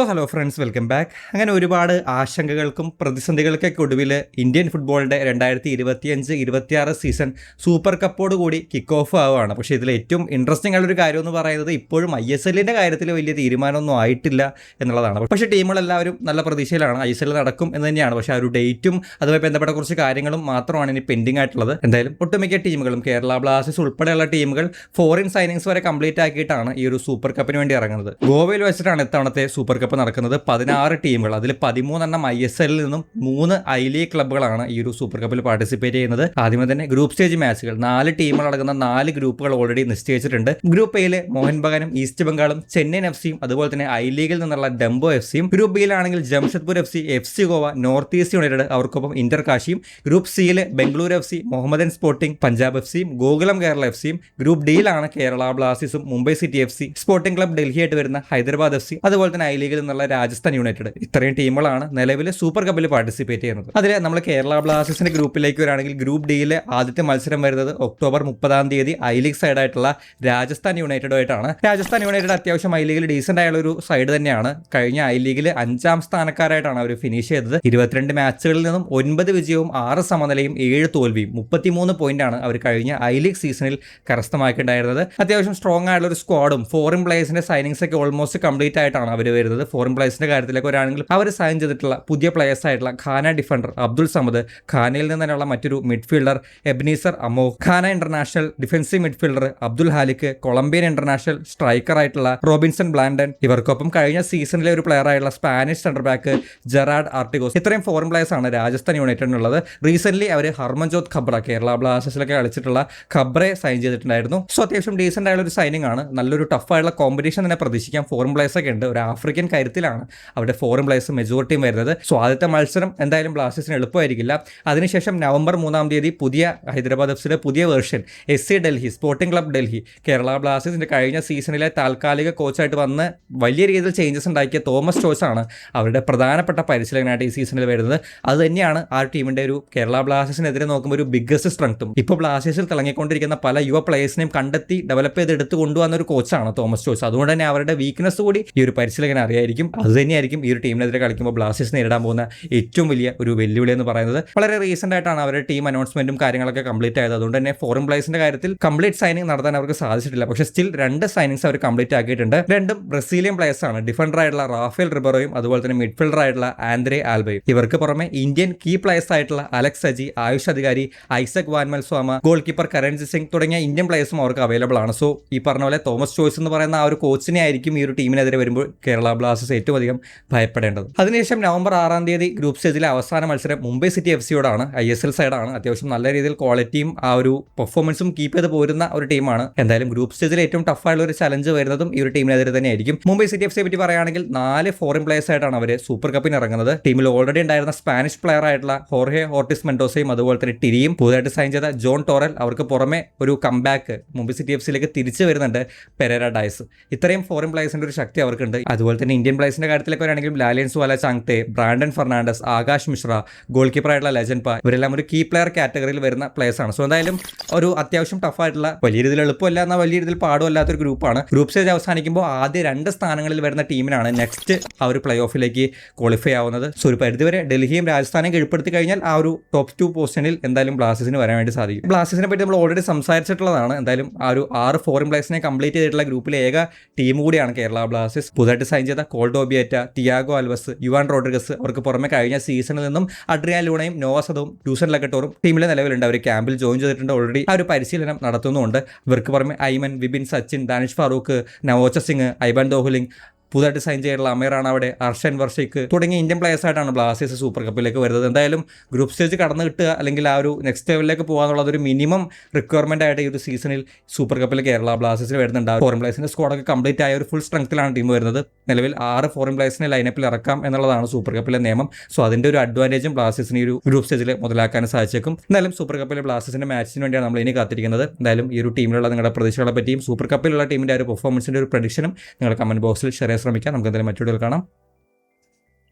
Hello friends, welcome back. അങ്ങനെ ഒരുപാട് ആശങ്കകൾക്കും പ്രതിസന്ധികൾക്കൊക്കെ ഒടുവിൽ ഇന്ത്യൻ ഫുട്ബോളിൻ്റെ 2025-26 സീസൺ സൂപ്പർ കപ്പോട് കൂടി കിക്ക് ഓഫ് ആവുകയാണ്. പക്ഷേ ഇതിൽ ഏറ്റവും ഇൻട്രസ്റ്റിംഗ് ആയൊരു കാര്യം എന്ന് പറയുന്നത് ഇപ്പോഴും ISLൻ്റെ കാര്യത്തിൽ വലിയ തീരുമാനമൊന്നും ആയിട്ടില്ല എന്നുള്ളതാണ്. പക്ഷേ ടീമുകളെല്ലാവരും നല്ല പ്രതീക്ഷയിലാണ്, ISL നടക്കും എന്ന് തന്നെയാണ്. പക്ഷേ ആ ഒരു ഡേറ്റും അതുമായി ബന്ധപ്പെട്ട കുറച്ച് കാര്യങ്ങളും മാത്രമാണ് ഇനി പെൻഡിങ് ആയിട്ടുള്ളത്. എന്തായാലും ഒട്ടുമിക്ക ടീമുകളും കേരള ബ്ലാസ്റ്റേഴ്സ് ഉൾപ്പെടെയുള്ള ടീമുകൾ ഫോറിൻ സൈനിങ്സ് വരെ കംപ്ലീറ്റ് ആക്കിയിട്ടാണ് ഈ ഒരു സൂപ്പർ കപ്പിന് വേണ്ടി ഇറങ്ങുന്നത്. ഗോവയിൽ വെച്ചിട്ടാണ് ഇത്തവണത്തെ സൂപ്പർ കപ്പ് നടക്കുന്നത്. 16 ടീമുകൾ, അതിൽ 13 ISLൽ നിന്നും 3 ഐ ലീഗ് ക്ലബ്ബുകളാണ് ഈ ഒരു സൂപ്പർ കപ്പിൽ പാർട്ടിസിപ്പേറ്റ് ചെയ്യുന്നത്. ആദ്യമേ തന്നെ ഗ്രൂപ്പ് സ്റ്റേജ് മാച്ചുകൾ 4 ടീമുകൾ അടങ്ങുന്ന 4 ഗ്രൂപ്പുകൾ ഓൾറെഡി നിശ്ചയിച്ചിട്ടുണ്ട്. ഗ്രൂപ്പ് എയിൽ മോഹൻ ബഗാനും ഈസ്റ്റ് ബംഗാളും ചെന്നൈയിൻ FC അതുപോലെ തന്നെ ഐ ലീഗിൽ നിന്നുള്ള ഡംബോ FC. ഗ്രൂപ്പ് ബിയിലാണെങ്കിൽ Jamshedpur FC Goa, north east united അവർക്കൊപ്പം ഇന്റർ കാശിയും. ഗ്രൂപ്പ് സിയിൽ Bengaluru FC, Mohammedan sporting Punjab FC, Gokulam Kerala FC. Group ഡിയിലാണ് കേരള ബ്ലാസ്റ്റേഴ്സും Mumbai city FC, sporting club Delhi ആയിട്ട് വരുന്ന ഹൈദരാബാദ് FC, അതുപോലെ തന്നെ ഐ ലീഗിൽ നിന്നുള്ള രാജസ്ഥാൻ യുണൈറ്റഡ്. ഇത്രയും ടീമുകളാണ് നിലവിൽ സൂപ്പർ കപ്പിൽ പാർട്ടിസിപ്പേറ്റ് ചെയ്യുന്നത്. അതിൽ നമ്മൾ കേരള ബ്ലാസ്റ്റേഴ്സിന്റെ ഗ്രൂപ്പിലേക്ക് വരികയാണെങ്കിൽ ഗ്രൂപ്പ് ഡിയിലെ ആദ്യത്തെ മത്സരം വരുന്നത് ഒക്ടോബർ 30 ഐ ലീഗ് സൈഡായിട്ടുള്ള രാജസ്ഥാൻ യുണൈറ്റഡുമായിട്ടാണ്. രാജസ്ഥാൻ യുണൈറ്റഡ് അത്യാവശ്യം ഐ ലീഗിൽ ഡീസന്റ് ആയുള്ള ഒരു സൈഡ് തന്നെയാണ്. കഴിഞ്ഞ ഐ ലീഗിൽ 5ാം സ്ഥാനക്കാരായിട്ടാണ് അവർ ഫിനിഷ് ചെയ്തത്. 22 മാച്ചുകളിൽ നിന്നും 9 വിജയവും 6 സമനിലയും 7 തോൽവിയും 33 പോയിന്റാണ് അവർ കഴിഞ്ഞ ഐ ലീഗ് സീസണിൽ കരസ്ഥമാക്കിയിട്ടുണ്ടായിരുന്നത്. അത്യാവശ്യം സ്ട്രോങ് ആയിട്ടുള്ള ഒരു സ്ക്വാഡും ഫോറിൻ പ്ലേയേഴ്സിന്റെ സൈനിങ്സ് ഒക്കെ ഓൾമോസ്റ്റ് കംപ്ലീറ്റ് ആയിട്ടാണ് അവർ വരുന്നത്. ഫോറിൻ പ്ലേയേഴ്സിന്റെ കാര്യത്തിലേക്ക് വരാണെങ്കിൽ അവർ സൈൻ ചെയ്തിട്ടുള്ള പുതിയ പ്ലേയേഴ്സ് ആയിട്ടുള്ള ഖാന ഡിഫൻഡർ അബ്ദുൾ സമദ്, ഖാനയിൽ നിന്ന് തന്നെയുള്ള മറ്റൊരു midfielder Ebenezer Amoh, Ghana international defensive midfielder Abdul Halik, Colombian international striker ആയിട്ടുള്ള റോബിൻസൺ ബ്ലാൻഡൻ, ഇവർക്കൊപ്പം കഴിഞ്ഞ സീസണിലെ ഒരു പ്ലെയർ ആയിട്ടുള്ള Spanish centre back Gerard Artigas. ഇത്രയും ഫോറിൻ പ്ലേയേഴ്സ് ആണ് രാജസ്ഥാൻ യുണൈറ്റഡിനുള്ളത്. റീസെന്റ് അവർ ഹർമൻജോത് ഖബ്ര, കേരള ബ്ലാസ്റ്റേഴ്സിലൊക്കെ കളിച്ചിട്ടുള്ള ഖബ്രയെ സൈൻ ചെയ്തിട്ടുണ്ടായിരുന്നു. സോ അത്യാവശ്യം ഡീസന്റ് ആയുള്ള ഒരു സൈനിങ് ആണ്. നല്ലൊരു ടഫ് ആയിട്ടുള്ള കോമ്പറ്റീഷൻ തന്നെ പ്രതീക്ഷിക്കാം. ഫോറിൻ പ്ലേയേഴ്സ് ഒക്കെ ഉണ്ട്. ഒരു ആഫ്രിക്കൻ കരുത്തിലാണ് അവിടെ ഫോറിൻ പ്ലേയേഴ്സ് മെജോറിറ്റിയും വരുന്നത്. സോ ആദ്യത്തെ മത്സരം എന്തായാലും ബ്ലാസ്റ്റേഴ്സിന് എളുപ്പമായിരിക്കില്ല. അതിനുശേഷം നവംബർ 3 പുതിയ ഹൈദരാബാദ് FC പുതിയ version SC Delhi, sporting club Delhi, Kerala ബ്ലാസ്റ്റേഴ്സിന്റെ കഴിഞ്ഞ സീസണിലെ താൽക്കാലിക കോച്ചായിട്ട് വന്ന് വലിയ രീതിയിൽ ചേഞ്ചസ് ഉണ്ടാക്കിയ തോമസ് ചോയ്സ് ആണ് അവരുടെ പ്രധാനപ്പെട്ട പരിശീലകനായിട്ട് ഈ സീസണിൽ വരുന്നത്. അത് തന്നെയാണ് ആ ടീമിന്റെ ഒരു കേരള ബ്ലാസ്റ്റേഴ്സിനെതിരെ നോക്കുമ്പോൾ ഒരു ബിഗ്ഗസ്റ്റ് സ്ട്രെങ്ത്തും. ഇപ്പോൾ ബ്ലാസ്റ്റേഴ്സിൽ തിളങ്ങിക്കൊണ്ടിരിക്കുന്ന പല യുവ പ്ലേയേഴ്സിനെയും കണ്ടെത്തി ഡെവലപ്പ് ചെയ്ത് എടുത്ത് കൊണ്ടുവന്ന ഒരു കോച്ചാണ് തോമസ് ചോയ്സ്. അതുകൊണ്ട് തന്നെ അവരുടെ വീക്ക്നെസ് കൂടി ഈ ഒരു പരിശീലകൻ അറിയായിരിക്കും. അത് തന്നെയായിരിക്കും ഈ ഒരു ടീമിനെതിരെ കളിക്കുമ്പോൾ ബ്ലാസ്റ്റേഴ്സ് നേരിടാൻ പോകുന്ന ഏറ്റവും വലിയ ഒരു വെല്ലുവിളി എന്ന് പറയുന്നത്. വളരെ റീസെന്റ് ആയിട്ടാണ് അവരുടെ ടീം അനൗൺസ്മെന്റും കാര്യങ്ങളൊക്കെ കംപ്ലീറ്റ് ആയത്. അതുകൊണ്ട് തന്നെ ഫോറിൻ പ്ലേയേഴ്സിന്റെ കാര്യത്തിൽ കംപ്ലീറ്റ് സൈനിങ് നടത്താൻ അവർക്ക് സാധിച്ചിട്ടില്ല. പക്ഷേ സ്റ്റിൽ 2 സൈനിങ്സ് അവർ കംപ്ലീറ്റ് ആക്കിയിട്ടുണ്ട്. രണ്ടും ബ്രസീലിയൻ പ്ലേയേഴ്സ് ആണ്. ഡിഫൻഡർ ആയിട്ടുള്ള റാഫേൽ റിബറോയും അതുപോലെ തന്നെ മിഡ്ഫീൽഡർ ആയിട്ടുള്ള ആൻഡ്രേ ആൽബയും. ഇവർക്ക് പുറമെ ഇന്ത്യൻ കീ പ്ലേയേഴ്സ് ആയിട്ടുള്ള അലക്സ് സജി, ആയുഷ് അധികാരി, ഐസക് വാൻമൽ സ്വാമ, ഗോൾ കീപ്പർ കരൺജിത് സിംഗ് തുടങ്ങിയ ഇന്ത്യൻ പ്ലേയേഴ്സും അവർക്ക് അവൈലബിൾ ആണ്. സോ ഈ പറഞ്ഞ പോലെ തോമസ് ചോയ്സ് എന്ന് പറയുന്ന ആ ഒരു കോച്ചിനെ ആയിരിക്കും ഈ ഒരു ടീമിനെതിരെ വരുമ്പോൾ കേരള ബ്ലാസ്റ്റേഴ്സ് ഏറ്റവും അധികം ഭയപ്പെടേണ്ടത്. അതിനുശേഷം നവംബർ 6 ഗ്രൂപ്പ് സ്റ്റേജിലെ അവസാന മത്സരം മുംബൈ സിറ്റി FCയോടാണ്. ISL സൈഡാണ്. അത്യാവശ്യം നല്ല രീതിയിൽ ക്വാളിറ്റിയും ആ ഒരു പെർഫോമൻസും കീപ്പ് ചെയ്ത് പോരുന്ന ഒരു ടീമാണ്. എന്തായാലും ഗ്രൂപ്പ് സ്റ്റേജിൽ ഏറ്റവും ടഫായുള്ള ഒരു ചലഞ്ച് വരുന്നതും ഈ ഒരു ടീമിനെതിരെ തന്നെയായിരിക്കും. മുംബൈ സിറ്റി FCയെ പറ്റി പറയുകയാണെങ്കിൽ 4 ഫോറിൻ പ്ലേയേഴ്സ് ആയിട്ടാണ് അവർ സൂപ്പർ കപ്പിന് ഇറങ്ങുന്നത്. ടീമിൽ ഓൾറെഡി ഉണ്ടായിരുന്ന സ്പാനിഷ് പ്ലെയർ ആയിട്ടുള്ള ഹോർഹെ ഓർട്ടിസ് മെൻഡോസയും അതുപോലെ തന്നെ ടിരിയും, പുതുതായിട്ട് സൈൻ ചെയ്ത ജോൺ ടോറൽ, അവർക്ക് പുറമെ ഒരു കംബാക്ക് മുംബൈ സിറ്റി FCയിലേക്ക് തിരിച്ചു വരുന്നുണ്ട് പെരേര ഡയസ്. ഇത്രയും ഫോറിൻ പ്ലേയേഴ്സിന്റെ ഒരു ശക്തി അവർക്കുണ്ട്. അതുപോലെ തന്നെ ഇന്ത്യൻ പ്ലേയേഴ്സിന്റെ കാര്യത്തിലേക്ക് വരികയാണെങ്കിൽ Lallianzuala Chhangte, Brandon Fernandes, Akash Mishra, goalkeeper ആയിട്ടുള്ള ലെജൻ പാ, ഇവരെല്ലാം ഒരു കീ പ്ലെയർ കാറ്റഗറിയിൽ വരുന്ന പ്ലേയേഴ്സ് ആണ്. സോ എന്തായാലും ഒരു അത്യാവശ്യം ടഫായിട്ടുള്ള, വലിയ രീതിയിൽ എളുപ്പമല്ല എന്നാൽ വലിയ രീതിയിൽ പാടുമല്ലാത്തൊരു ഗ്രൂപ്പാണ്. ഗ്രൂപ്പ് സ്റ്റേജ് അവസാനിക്കുമ്പോൾ ആദ്യ 2 സ്ഥാനങ്ങളിൽ വരുന്ന ടീമിനാണ് നെക്സ്റ്റ് ആ ഒരു പ്ലേ ഓഫിലേക്ക് ക്വാളിഫൈ ആവുന്നത്. സോ ഒരു പരിധിവരെ ഡൽഹിയും രാജസ്ഥാനെയും കീഴ്പ്പെടുത്തി കഴിഞ്ഞാൽ ആ ഒരു ടോപ്പ് 2 പൊസിഷനിൽ എന്തായാലും ബ്ലാസ്റ്റേഴ്സിന് വരാൻ വേണ്ടി സാധിക്കും. ബ്ലാസ്റ്റേഴ്സിനെ പറ്റി നമ്മൾ ഓൾറെഡി സംസാരിച്ചിട്ടുള്ളതാണ്. എന്തായാലും ആ ഒരു 6 ഫോറിൻ പ്ലേയേഴ്സിനെ കംപ്ലീറ്റ് ചെയ്തിട്ടുള്ള ഗ്രൂപ്പിലെ ഏക ടീം കൂടിയാണ് കേരള ബ്ലാസ്റ്റേഴ്സ്. പുതുതായിട്ട് സൈൻ ചെയ്ത കോൾഡോബിയേറ്റ, ടിയാഗോ ആൽവസ്, യുവാൻ റോഡ്രിഗസ്, അവർക്ക് പുറമെ കഴിഞ്ഞ സീസണിൽ നിന്നും അഡ്രിയാൻ ലൂണയും നോവസദവും ട്യൂസൻ ലക്കട്ടോറും ടീമിലെ നിലവിലുണ്ട്. അവർ ക്യാമ്പിൽ ജോയിൻ ചെയ്തിട്ടുണ്ട്. ഓൾറെഡി ആ ഒരു പരിശീലനം നടത്തുന്നുണ്ട്. ഇവർക്ക് പുറമെ ഐമൻ, വിപിൻ, സച്ചിൻ, ദാനിഷ് ഫാറൂഖ്, നവോച്ച സിംഗ്, ഐബൻ ദോഹ്ലിംഗ്, പുതുതായിട്ട് സൈൻ ചെയ്തിട്ടുള്ള അമീറാണ് അവിടെ, അർഷൻ വർഷയ്ക്ക് തുടങ്ങിയ ഇന്ത്യൻ പ്ലേയേഴ്സ് ആയിട്ടാണ് ബ്ലാസ്റ്റേഴ്സ് സൂപ്പർ കപ്പിലേക്ക് വരുന്നത്. എന്തായാലും ഗ്രൂപ്പ് സ്റ്റേജ് കടന്നു കിട്ടുക അല്ലെങ്കിൽ ആ ഒരു നെക്സ്റ്റ് ലെവലിലേക്ക് പോകാന്നുള്ളത് ഒരു മിനിമം റിക്വയർമെന്റ് ആയിട്ട് ഈ ഒരു സീസണിൽ സൂപ്പർ കപ്പിൽ കേരള ബ്ലാസ്റ്റേഴ്സിൽ വരുന്നുണ്ട്. ഫോറിൻ പ്ലേയേഴ്സിന്റെ സ്ക്വാഡൊക്കെ കംപ്ലീറ്റ് ആയ ഒരു ഫുൾ സ്ട്രെങ്ത്തിലാണ് ടീം വരുന്നത്. നിലവിൽ 6 ഫോറിൻ പ്ലേയേഴ്സിനെ ലൈനപ്പിൽ ഇറക്കാം എന്നുള്ളതാണ് സൂപ്പർ കപ്പിലെ നിയമം. സോ അതിന്റെ ഒരു അഡ്വാൻറ്റേജും ബ്ലാസ്റ്റേഴ്സിന് ഈ ഒരു ഗ്രൂപ്പ് സ്റ്റേജിൽ മുതലാക്കാൻ സാധിച്ചേക്കും. എന്തായാലും സൂപ്പർ കപ്പിലെ ബ്ലാസ്റ്റേഴ്സിന്റെ മാച്ചിന് വേണ്ടിയാണ് നമ്മൾ ഇനി കാത്തിരിക്കുന്നത്. എന്തായാലും ഈ ഒരു ടീമിലുള്ള നിങ്ങളുടെ പ്രതീക്ഷകളെ പറ്റിയും സൂപ്പർ കപ്പിലുള്ള ടീമിന്റെ ഒരു പെർഫോമൻസിന്റെ ഒരു പ്രഡിക്ഷനും നിങ്ങൾ കമന്റ് ബോക്സിൽ ഷെയർ ചെയ്യാൻ ശ്രമിക്കാം. നമുക്ക് എന്തായാലും മറ്റൊരു കാണാം.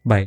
ബൈ.